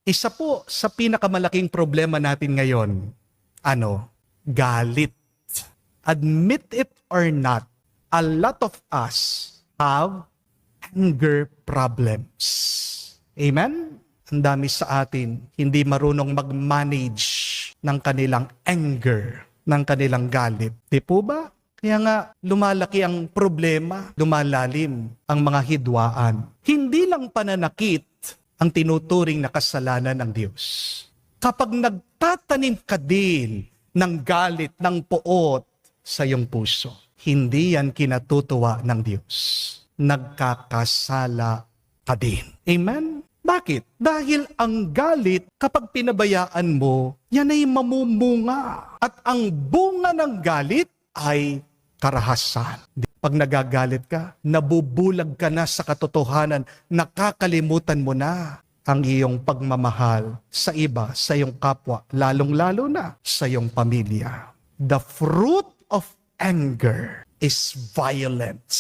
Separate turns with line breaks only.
Isa po sa pinakamalaking problema natin ngayon, galit. Admit it or not, a lot of us have anger problems. Amen? Ang dami sa atin hindi marunong mag-manage ng kanilang anger, ng kanilang galit. Di po ba? Kaya nga, lumalaki ang problema, lumalalim ang mga hidwaan. Hindi lang pananakit ang tinuturing na kasalanan ng Diyos. Kapag nagtatanim ka din ng galit, ng poot sa iyong puso, hindi yan kinatutuwa ng Diyos. Nagkakasala ka din. Amen? Bakit? Dahil ang galit, kapag pinabayaan mo, yan ay mamumunga. At ang bunga ng galit ay karahasan. Pag nagagalit ka, nabubulag ka na sa katotohanan, nakakalimutan mo na ang iyong pagmamahal sa iba, sa iyong kapwa, lalong-lalo na sa iyong pamilya. The fruit of anger is violence.